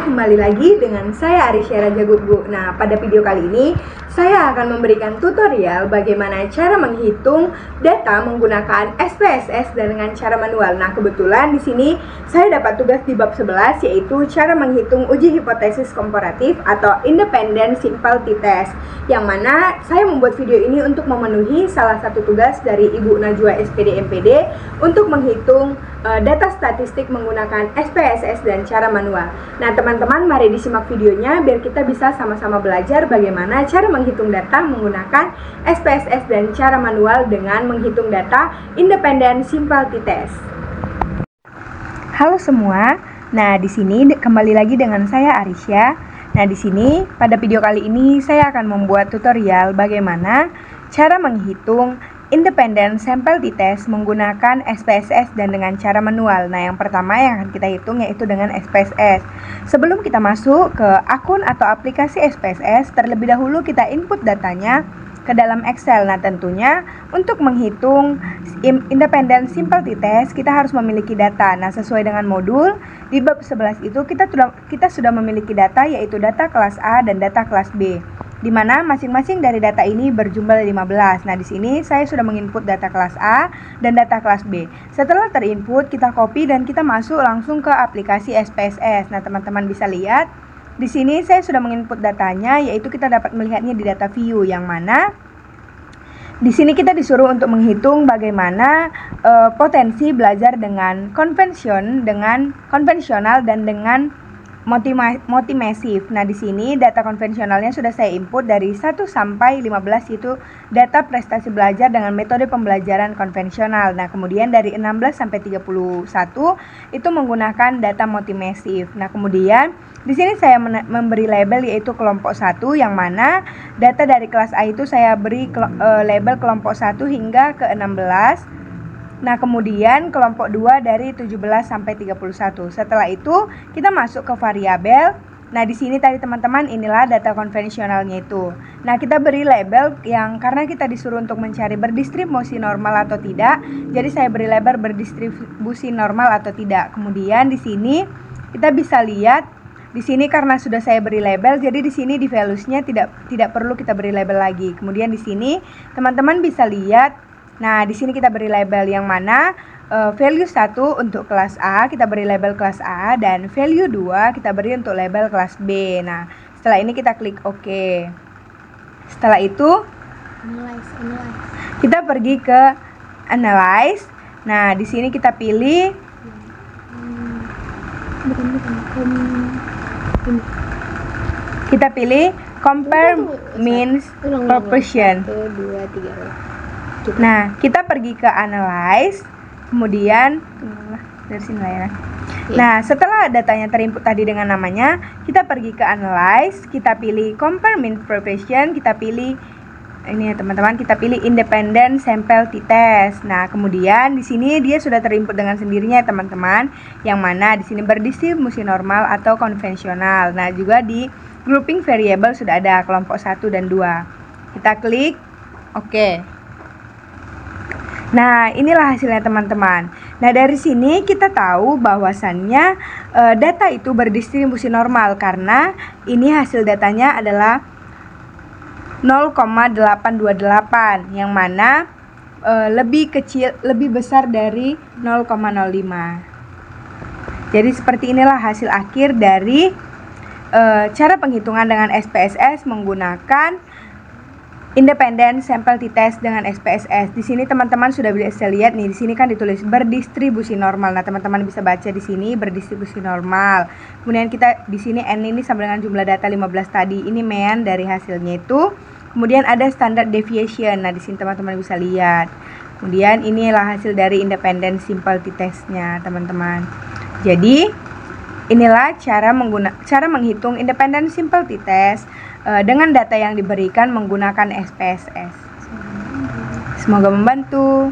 kembali lagi dengan saya Arisya Raja Gutgu. Nah, pada video kali ini saya akan memberikan tutorial bagaimana cara menghitung data menggunakan SPSS dan dengan cara manual. Nah, kebetulan di sini saya dapat tugas di bab 11 yaitu cara menghitung uji hipotesis komparatif atau Independent Simple T-Test. Yang mana saya membuat video ini untuk memenuhi salah satu tugas dari Ibu Najwa SPD MPD untuk menghitung data statistik menggunakan SPSS dan cara manual. Nah, teman-teman, mari disimak videonya biar kita bisa sama-sama belajar bagaimana cara menghitung data menggunakan SPSS dan cara manual dengan menghitung data Independent Simple T-Test. Halo semua. Nah, di sini kembali lagi dengan saya Arisya. Nah, di sini pada video kali ini saya akan membuat tutorial bagaimana cara menghitung Independent Sample T-Test menggunakan SPSS dan dengan cara manual. Nah, yang pertama yang akan kita hitung yaitu dengan SPSS. Sebelum kita masuk ke akun atau aplikasi SPSS, terlebih dahulu kita input datanya ke dalam Excel. Nah, tentunya untuk menghitung Independent Simple T-Test kita harus memiliki data. Nah, sesuai dengan modul di bab 11 itu kita sudah memiliki data yaitu data kelas A dan data kelas B, di mana masing-masing dari data ini berjumlah 15. Nah, di sini saya sudah menginput data kelas A dan data kelas B. Setelah terinput, kita copy dan kita masuk langsung ke aplikasi SPSS. Nah, teman-teman bisa lihat di sini saya sudah menginput datanya, yaitu kita dapat melihatnya di data view, yang mana di sini kita disuruh untuk menghitung bagaimana potensi belajar dengan konvensional dan dengan multimasif. Nah, di sini data konvensionalnya sudah saya input dari 1 sampai 15 itu data prestasi belajar dengan metode pembelajaran konvensional. Nah, kemudian dari 16 sampai 31 itu menggunakan data multimasif. Nah, kemudian di sini saya memberi label yaitu kelompok 1, yang mana data dari kelas A itu saya beri label kelompok 1 hingga ke 16. Nah, kemudian kelompok 2 dari 17 sampai 31. Setelah itu, kita masuk ke variabel. Nah, di sini tadi teman-teman inilah data konvensionalnya itu. Nah, kita beri label yang karena kita disuruh untuk mencari berdistribusi normal atau tidak, jadi saya beri label berdistribusi normal atau tidak. Kemudian di sini kita bisa lihat di sini karena sudah saya beri label, jadi di sini di values-nya tidak perlu kita beri label lagi. Kemudian di sini teman-teman bisa lihat. Nah, di sini kita beri label yang mana value 1 untuk kelas A kita beri label kelas A dan value 2 kita beri untuk label kelas B. Nah, setelah ini kita klik OK. Setelah itu analyze. Kita pergi ke analyze. Nah, di sini kita pilih kita pilih compare means proportion. 1, 2, 3. Nah, kita pergi ke analyze, kemudian dari sini lah ya. Nah, setelah datanya terinput tadi dengan namanya, kita pergi ke analyze, kita pilih compare mean proportion, kita pilih ini ya teman-teman, kita pilih independent sample T-test. Nah, kemudian di sini dia sudah terinput dengan sendirinya teman-teman, yang mana di sini berdistribusi normal atau konvensional. Nah, juga di grouping variable sudah ada kelompok 1 dan 2. Kita klik OK. Nah, inilah hasilnya teman-teman. Nah, dari sini kita tahu bahwasannya data itu berdistribusi normal karena ini hasil datanya adalah 0,828 yang mana lebih besar dari 0,05. Jadi seperti inilah hasil akhir dari cara penghitungan dengan SPSS menggunakan Independent Sample T-Test dengan SPSS. Di sini teman-teman sudah bisa lihat nih, di sini kan ditulis berdistribusi normal. Nah, teman-teman bisa baca di sini berdistribusi normal. Kemudian kita di sini N ini sama dengan jumlah data 15 tadi. Ini mean dari hasilnya itu. Kemudian ada standard deviation. Nah, di sini teman-teman bisa lihat. Kemudian inilah hasil dari Independent Simple T-Test-nya, teman-teman. Jadi, inilah cara menghitung Independent Simple T-Test dengan data yang diberikan menggunakan SPSS. Semoga membantu.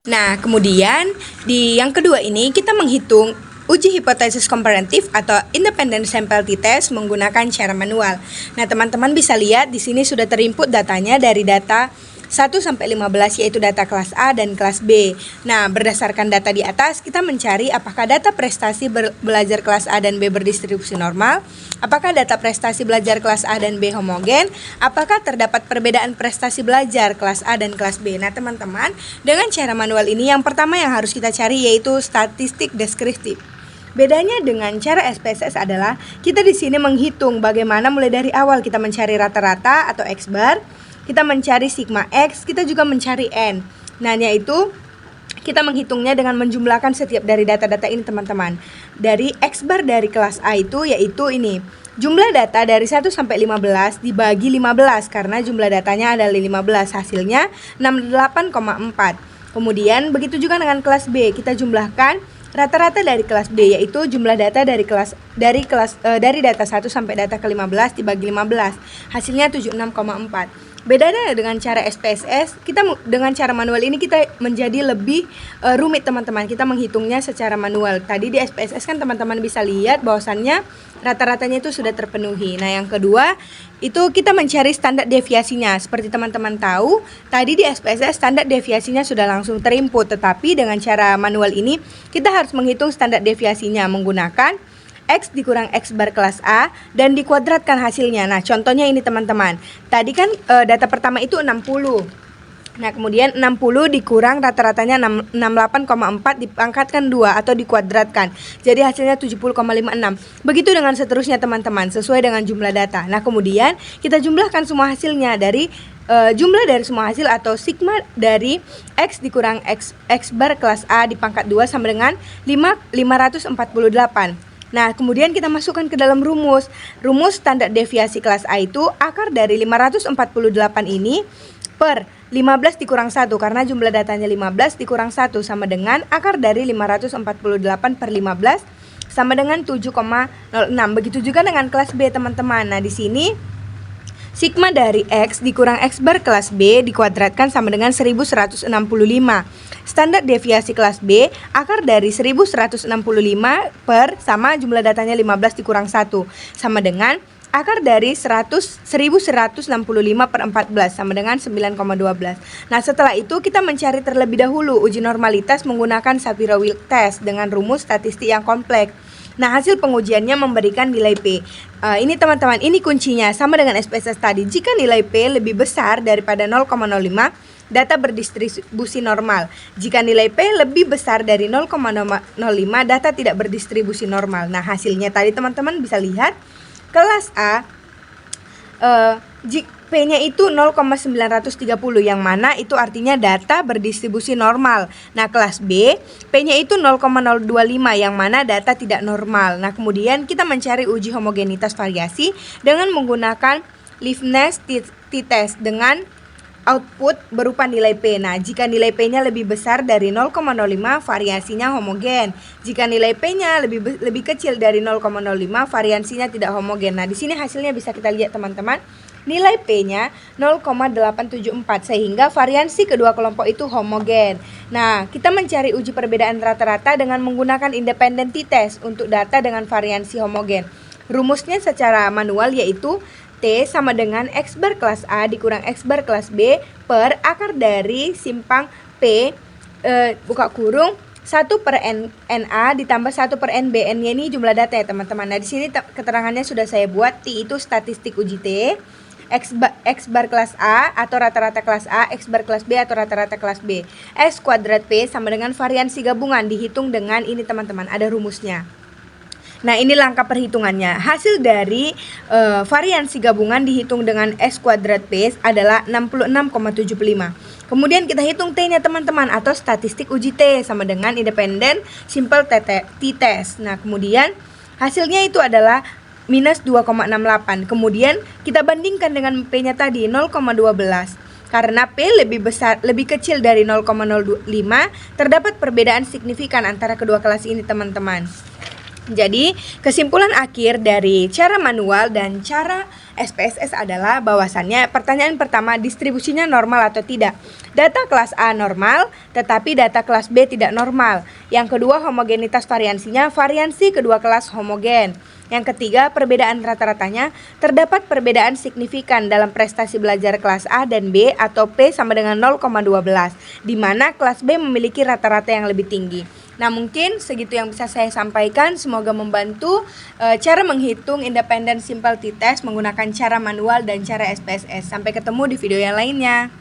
Nah, kemudian di yang kedua ini kita menghitung uji hipotesis komparatif atau Independent Sample T-Test menggunakan cara manual. Nah, teman-teman bisa lihat di sini sudah terinput datanya dari data 1 sampai 15 yaitu data kelas A dan kelas B. Nah, berdasarkan data di atas kita mencari apakah data prestasi belajar kelas A dan B berdistribusi normal, apakah data prestasi belajar kelas A dan B homogen, apakah terdapat perbedaan prestasi belajar kelas A dan kelas B. Nah, teman-teman, dengan cara manual ini yang pertama yang harus kita cari yaitu statistik deskriptif. Bedanya dengan cara SPSS adalah kita di sini menghitung bagaimana mulai dari awal kita mencari rata-rata atau X bar, kita mencari sigma X, kita juga mencari N. Nah, yaitu kita menghitungnya dengan menjumlahkan setiap dari data-data ini, teman-teman. Dari X bar dari kelas A itu yaitu ini. Jumlah data dari 1 sampai 15 dibagi 15 karena jumlah datanya adalah 15, hasilnya 68,4. Kemudian begitu juga dengan kelas B, kita jumlahkan rata-rata dari kelas B yaitu jumlah data dari data 1 sampai data ke-15 dibagi 15. Hasilnya 76,4. Bedanya dengan cara SPSS, kita dengan cara manual ini kita menjadi lebih rumit, teman-teman. Kita menghitungnya secara manual. Tadi di SPSS kan teman-teman bisa lihat bahwasannya rata-ratanya itu sudah terpenuhi. Nah, yang kedua itu kita mencari standar deviasinya. Seperti teman-teman tahu, tadi di SPSS standar deviasinya sudah langsung terinput, tetapi dengan cara manual ini kita harus menghitung standar deviasinya menggunakan X dikurang X bar kelas A dan dikuadratkan hasilnya. Nah, contohnya ini, teman-teman. Tadi kan data pertama itu 60. Nah, kemudian 60 dikurang rata-ratanya 68,4 dipangkatkan 2 atau dikuadratkan. Jadi hasilnya 70,56. Begitu dengan seterusnya, teman-teman, sesuai dengan jumlah data. Nah, kemudian kita jumlahkan semua hasilnya dari jumlah dari semua hasil atau sigma dari X dikurang X bar kelas A dipangkat 2 sama dengan 548. Nah, kemudian kita masukkan ke dalam rumus. Rumus standar deviasi kelas A itu akar dari 548 ini per 15 dikurang 1 karena jumlah datanya 15 dikurang 1 sama dengan akar dari 548 per 15 sama dengan 7,06. Begitu juga dengan kelas B, teman-teman. Nah, di sini sigma dari X dikurang X bar kelas B dikuadratkan sama dengan 1165. Standar deviasi kelas B akar dari 1165 per sama jumlah datanya 15 dikurang 1 sama dengan akar dari 1165 per 14 sama dengan 9,12. Nah, setelah itu kita mencari terlebih dahulu uji normalitas menggunakan Shapiro-Wilk test dengan rumus statistik yang kompleks. Nah, hasil pengujiannya memberikan nilai P. Ini, teman-teman, ini kuncinya sama dengan SPSS tadi. Jika nilai P lebih besar daripada 0,05, data berdistribusi normal. Jika nilai P lebih besar dari 0,05, data tidak berdistribusi normal. Nah, hasilnya tadi teman-teman bisa lihat kelas A P-nya itu 0,930 yang mana itu artinya data berdistribusi normal. Nah, kelas B P-nya itu 0,025 yang mana data tidak normal. Nah, kemudian kita mencari uji homogenitas variasi dengan menggunakan Leibniz t-test dengan output berupa nilai P. Nah, jika nilai P-nya lebih besar dari 0,05, variasinya homogen. Jika nilai P-nya lebih kecil dari 0,05, variasinya tidak homogen. Nah, di sini hasilnya bisa kita lihat, teman-teman. Nilai P-nya 0,874 sehingga variansi kedua kelompok itu homogen. Nah, kita mencari uji perbedaan rata-rata dengan menggunakan independent t-test untuk data dengan variansi homogen. Rumusnya secara manual yaitu T sama dengan X bar kelas A dikurang X bar kelas B per akar dari simpang P buka kurung 1 per NA ditambah 1 per NB. N-nya ini jumlah data ya, teman-teman. Nah, di sini keterangannya sudah saya buat. T itu statistik uji T, X bar kelas A atau rata-rata kelas A, X bar kelas B atau rata-rata kelas B. S kuadrat P sama dengan variansi gabungan dihitung dengan ini, teman-teman, ada rumusnya. Nah, ini langkah perhitungannya. Hasil dari variansi gabungan dihitung dengan S kuadrat P adalah 66,75. Kemudian kita hitung T-nya, teman-teman, atau statistik uji T sama dengan independent simple t-test. Nah, kemudian hasilnya itu adalah minus 2,68. Kemudian kita bandingkan dengan P-nya tadi 0,12. Karena P lebih kecil dari 0,05, terdapat perbedaan signifikan antara kedua kelas ini, teman-teman. Jadi, kesimpulan akhir dari cara manual dan cara SPSS adalah bahwasannya pertanyaan pertama, distribusinya normal atau tidak. Data kelas A normal, tetapi data kelas B tidak normal. Yang kedua, homogenitas variansinya, variansi kedua kelas homogen. Yang ketiga, perbedaan rata-ratanya, terdapat perbedaan signifikan dalam prestasi belajar kelas A dan B atau P sama dengan 0,12, di mana kelas B memiliki rata-rata yang lebih tinggi. Nah, mungkin segitu yang bisa saya sampaikan. Semoga membantu cara menghitung independent simple t-test menggunakan cara manual dan cara SPSS. Sampai ketemu di video yang lainnya.